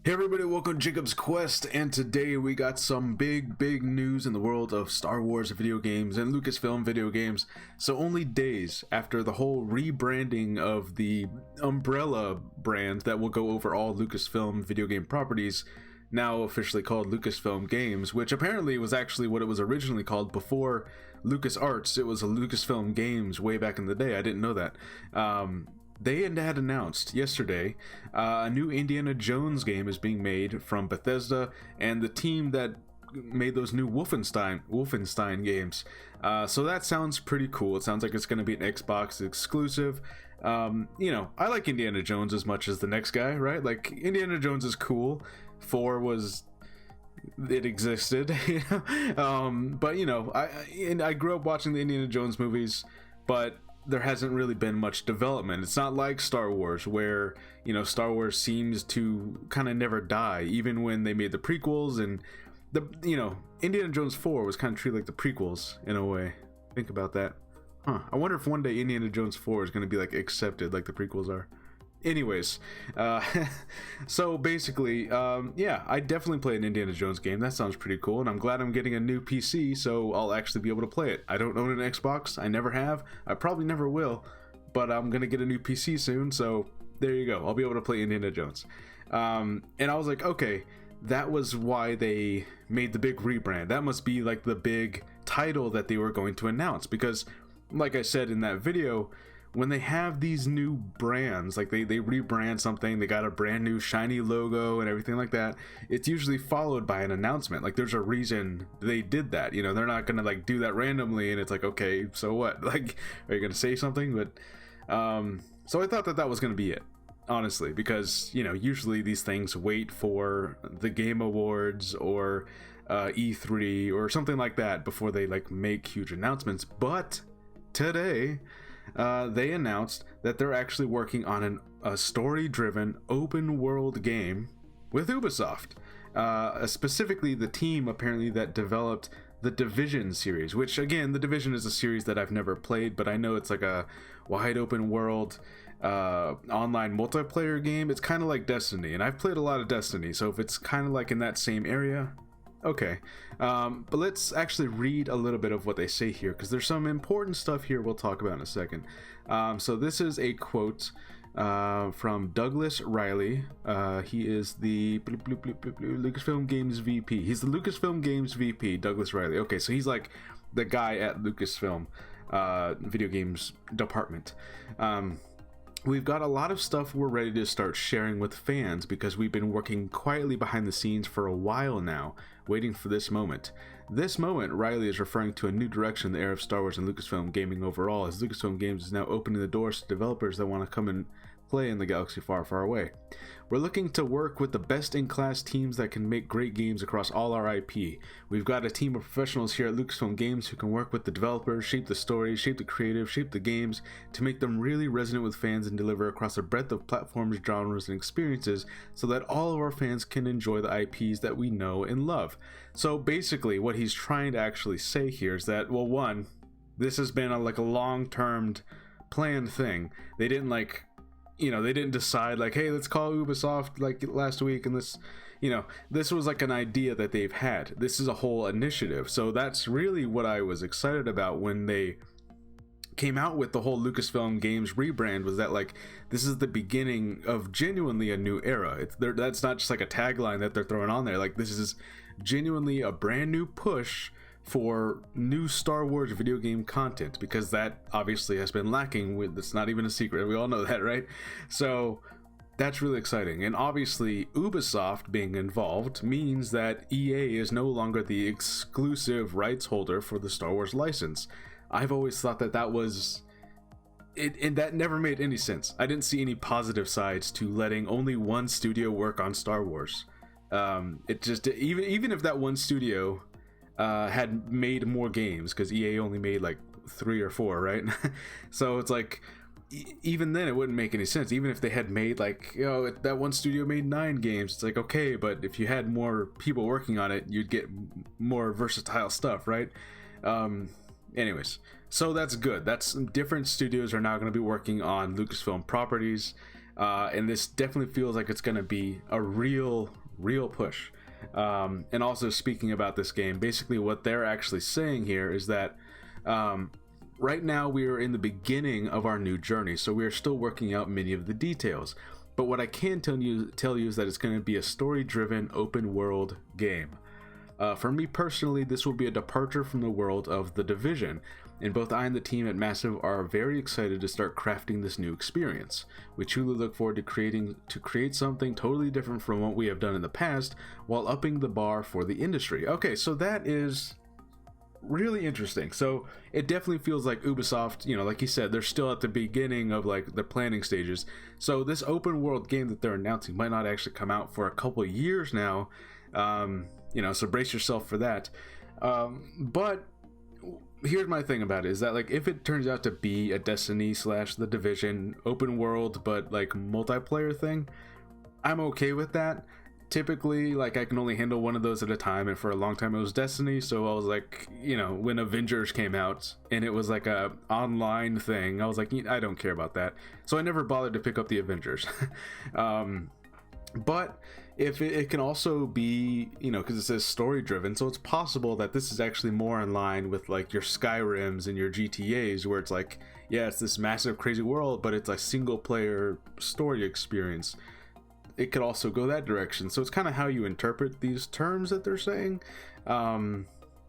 Hey everybody, welcome to Jacob's Quest, and today we got some big news in the world of Star Wars video games and Lucasfilm video games. So only days after the whole rebranding of the umbrella brand that will go over all Lucasfilm video game properties, now officially called Lucasfilm Games, which apparently was actually what it was originally called before LucasArts. It was a Lucasfilm Games way back in the day. I didn't know that. They had announced yesterday a new Indiana Jones game is being made from Bethesda and the team that made those new Wolfenstein games. So that sounds pretty cool. It sounds like it's going to be an Xbox exclusive. I like Indiana Jones as much as the next guy, right? Like, Indiana Jones is cool. 4 was... it existed, but I grew up watching the Indiana Jones movies, but there hasn't really been much development. It's not like Star Wars, where Star Wars seems to kind of never die, even when they made the prequels. And Indiana Jones 4 was kind of treated like the prequels in a way. Think about that. I wonder if one day Indiana Jones 4 is going to be like accepted like the prequels are. Anyways, so basically, I definitely play an Indiana Jones game. That sounds pretty cool, and I'm glad I'm getting a new PC, so I'll actually be able to play it. I don't own an Xbox. I never have. I probably never will, but I'm gonna get a new PC soon, so there you go. I'll be able to play Indiana Jones. And I was like, okay, that was why they made the big rebrand. That must be like the big title that they were going to announce, because like I said in that video, when they have these new brands, like they rebrand something, they got a brand new shiny logo and everything like that, it's usually followed by an announcement. Like, there's a reason they did that. They're not gonna like do that randomly and it's like, okay, so what? Like, are you gonna say something? But so I thought that was gonna be it, honestly, because usually these things wait for the Game Awards or E3 or something like that before they like make huge announcements. But today they announced that they're actually working on a story-driven open world game with Ubisoft, specifically the team apparently that developed the Division series, which, again, the Division is a series that I've never played, but I know it's like a wide open world online multiplayer game. It's kind of like Destiny, and I've played a lot of Destiny, so if it's kind of like in that same area, okay. But let's actually read a little bit of what they say here, because there's some important stuff here we'll talk about in a second. So this is a quote from Douglas Riley. He is the Lucasfilm Games VP. He's the Lucasfilm Games VP, Douglas Riley. Okay, so he's like the guy at Lucasfilm video games department. We've got a lot of stuff we're ready to start sharing with fans, because we've been working quietly behind the scenes for a while now, waiting for this moment. This moment, Riley is referring to a new direction in the era of Star Wars and Lucasfilm gaming overall, as Lucasfilm Games is now opening the doors to developers that want to come and play in the galaxy far away. We're looking to work with the best-in-class teams that can make great games across all our IP. We've got a team of professionals here at Lucasfilm Games who can work with the developers, shape the stories, shape the creative, shape the games, to make them really resonate with fans and deliver across a breadth of platforms, genres, and experiences, so that all of our fans can enjoy the IPs that we know and love. So basically, what he's trying to actually say here is that, well, one, this has been a long-term planned thing. They didn't they didn't decide like, hey, let's call Ubisoft like last week, and this was like an idea that they've had. This is a whole initiative. So that's really what I was excited about when they came out with the whole Lucasfilm Games rebrand, was that like, this is the beginning of genuinely a new era. That's not just like a tagline that they're throwing on there. Like, this is genuinely a brand new push for new Star Wars video game content, because that obviously has been lacking. It's not even a secret, we all know that, right? So that's really exciting. And obviously Ubisoft being involved means that EA is no longer the exclusive rights holder for the Star Wars license. I've always thought that was it, and that never made any sense. I didn't see any positive sides to letting only one studio work on Star Wars. It just, even if that one studio had made more games, because EA only made like 3 or 4, right? So it's like, even then it wouldn't make any sense. Even if they had made like, that one studio made 9 games, it's like, okay, but if you had more people working on it, you'd get more versatile stuff, right? Anyways, so that's good. That's different studios are now going to be working on Lucasfilm properties. And this definitely feels like it's going to be a real push. And also, speaking about this game, basically what they're actually saying here is that right now we are in the beginning of our new journey, so we are still working out many of the details. But what I can tell you is that it's going to be a story-driven open world game. For me personally, this will be a departure from the world of The Division, and both I and the team at Massive are very excited to start crafting this new experience. We truly look forward to create something totally different from what we have done in the past, while upping the bar for the industry. Okay, so that is really interesting. So it definitely feels like Ubisoft, you know, like you said, they're still at the beginning of like the planning stages. So this open world game that they're announcing might not actually come out for a couple of years now. You know, so brace yourself for that. But here's my thing about it, is that like if it turns out to be a Destiny / The Division open world but like multiplayer thing, I'm okay with that. Typically, like, I can only handle one of those at a time, and for a long time it was Destiny. So I was like, you know, when Avengers came out and it was like a online thing, I was like, I don't care about that, so I never bothered to pick up the Avengers. But if it can also be, you know, because it says story driven, so it's possible that this is actually more in line with like your Skyrims and your GTAs, where it's like, yeah, it's this massive crazy world, but it's a single player story experience. It could also go that direction. So it's kind of how you interpret these terms that they're saying. Who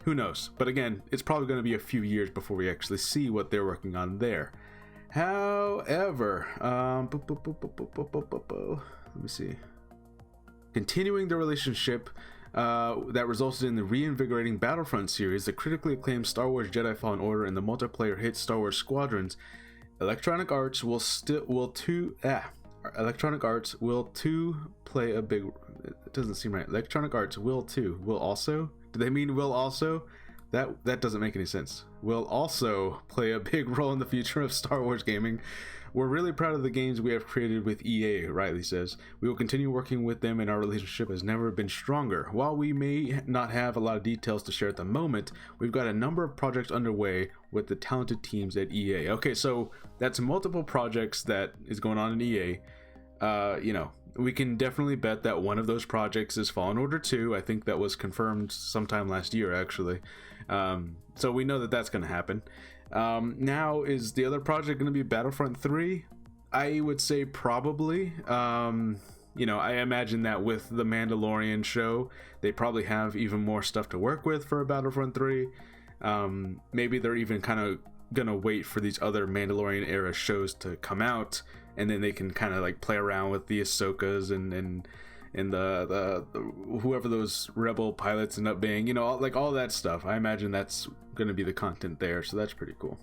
knows? But again, it's probably going to be a few years before we actually see what they're working on there. However, let me see. Continuing the relationship that resulted in the reinvigorating Battlefront series, the critically acclaimed Star Wars Jedi Fallen Order, and the multiplayer hit Star Wars Squadrons, Electronic Arts will play a big... It doesn't seem right. Electronic Arts will also? Do they mean will also? That doesn't make any sense. Will also play a big role in the future of Star Wars gaming. We're really proud of the games we have created with EA, Riley says. We will continue working with them, and our relationship has never been stronger. While we may not have a lot of details to share at the moment, we've got a number of projects underway with the talented teams at EA. Okay, so that's multiple projects that is going on in EA. You know, we can definitely bet that one of those projects is Fallen Order 2. I think that was confirmed sometime last year, actually. So we know that that's going to happen. Now, is the other project going to be Battlefront 3? I would say probably. You know, I imagine that with the Mandalorian show, they probably have even more stuff to work with for Battlefront 3. Maybe they're even kind of going to wait for these other Mandalorian era shows to come out, and then they can kind of like play around with the Ahsokas and the whoever those rebel pilots end up being, you know, like all that stuff. I imagine that's going to be the content there, so that's pretty cool.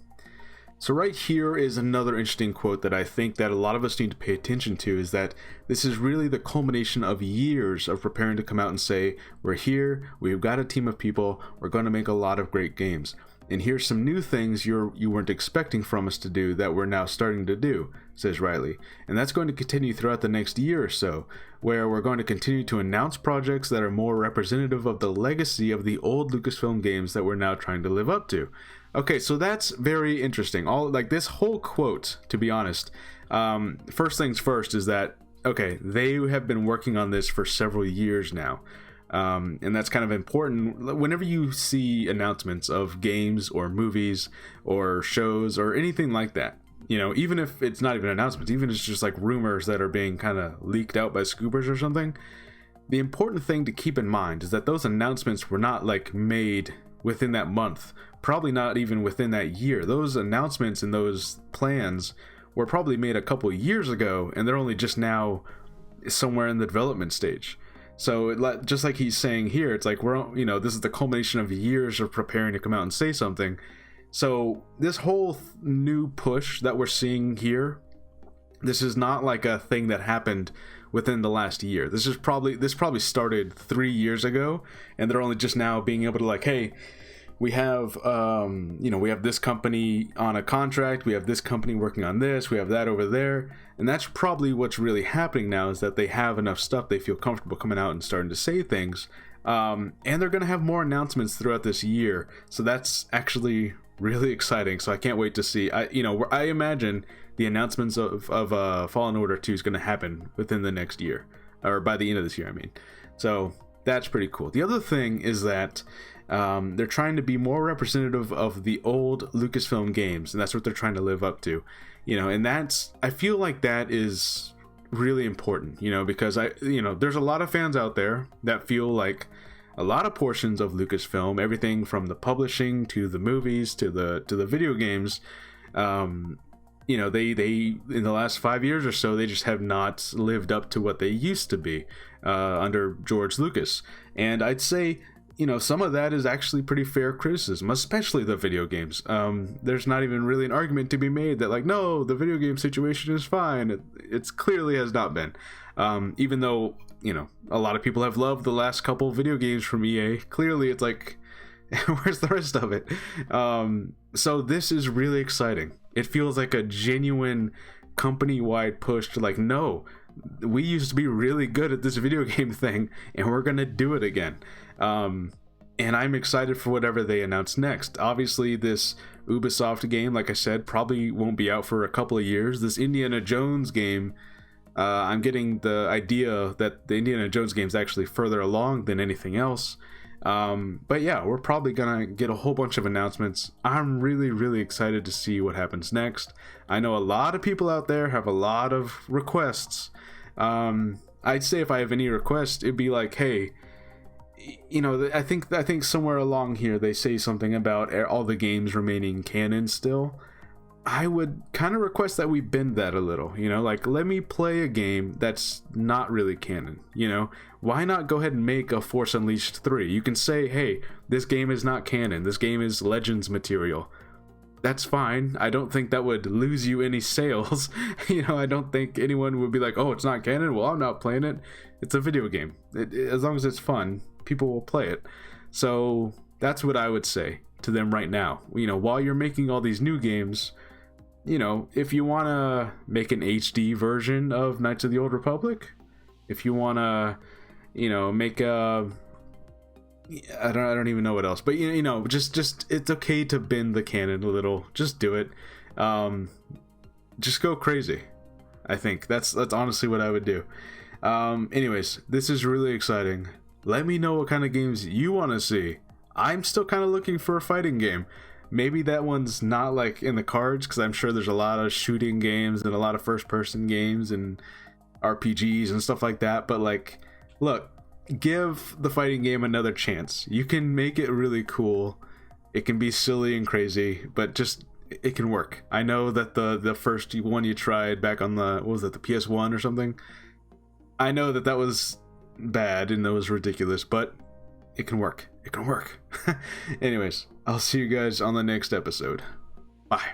So right here is another interesting quote that I think that a lot of us need to pay attention to, is that this is really the culmination of years of preparing to come out and say, we're here, we've got a team of people, we're going to make a lot of great games. And here's some new things you weren't expecting from us to do that we're now starting to do, says Riley. And that's going to continue throughout the next year or so, where we're going to continue to announce projects that are more representative of the legacy of the old Lucasfilm games that we're now trying to live up to. Okay, so that's very interesting. Like this whole quote, to be honest, first things first is that, okay, they have been working on this for several years now. And that's kind of important. Whenever you see announcements of games or movies or shows or anything like that, you know, even if it's not even announcements, even if it's just like rumors that are being kind of leaked out by scoopers or something, the important thing to keep in mind is that those announcements were not like made within that month, probably not even within that year. Those announcements and those plans were probably made a couple years ago, and they're only just now somewhere in the development stage. So just like he's saying here, it's like this is the culmination of years of preparing to come out and say something. So this whole new push that we're seeing here, this is not like a thing that happened within the last year. This probably started 3 years ago, and they're only just now being able to like, hey, we have we have this company on a contract, we have this company working on this, we have that over there, and that's probably what's really happening now, is that they have enough stuff, they feel comfortable coming out and starting to say things, and they're going to have more announcements throughout this year. So that's actually really exciting. So I can't wait to see. I imagine the announcements of Fallen Order 2 is going to happen within the next year, or by the end of this year, I mean. So that's pretty cool. The other thing is that they're trying to be more representative of the old Lucasfilm games, and that's what they're trying to live up to, and I feel like that is really important, because there's a lot of fans out there that feel like a lot of portions of Lucasfilm, everything from the publishing to the movies to the video games, they in the last 5 years or so, they just have not lived up to what they used to be under George Lucas. And I'd say, some of that is actually pretty fair criticism, especially the video games. There's not even really an argument to be made that, like, no, the video game situation is fine. It's clearly has not been. Even though, a lot of people have loved the last couple video games from EA. Clearly, it's like, where's the rest of it? So this is really exciting. It feels like a genuine company-wide push to, like, no, we used to be really good at this video game thing, and we're gonna do it again. And I'm excited for whatever they announce next. Obviously, this Ubisoft game, like I said, probably won't be out for a couple of years. This Indiana Jones game, I'm getting the idea that the Indiana Jones game is actually further along than anything else. But yeah, we're probably gonna get a whole bunch of announcements. I'm really, really excited to see what happens next. I know a lot of people out there have a lot of requests. I'd say if I have any requests, it'd be like, hey, I think somewhere along here they say something about all the games remaining canon still. I would kind of request that we bend that a little, like, let me play a game that's not really canon. Why not go ahead and make a Force Unleashed 3? You can say, hey, this game is not canon, this game is Legends material. That's fine. I don't think that would lose you any sales. I don't think anyone would be like, oh, it's not canon, well, I'm not playing it. It's a video game. As long as it's fun, people will play it. So that's what I would say to them right now. While you're making all these new games, if you want to make an HD version of Knights of the Old Republic, if you want to, make a, I don't even know what else, but just it's okay to bend the canon a little. Just do it. Just go crazy. I think that's honestly what I would do. Anyways, this is really exciting. Let me know what kind of games you want to see. I'm still kind of looking for a fighting game. Maybe that one's not like in the cards, because I'm sure there's a lot of shooting games and a lot of first-person games and RPGs and stuff like that. But, like, look, give the fighting game another chance. You can make it really cool. It can be silly and crazy, but just it can work. I know that the first one you tried back on the, what was it, the PS1 or something? I know that was bad and that was ridiculous, but it can work. It can work. Anyways, I'll see you guys on the next episode. Bye.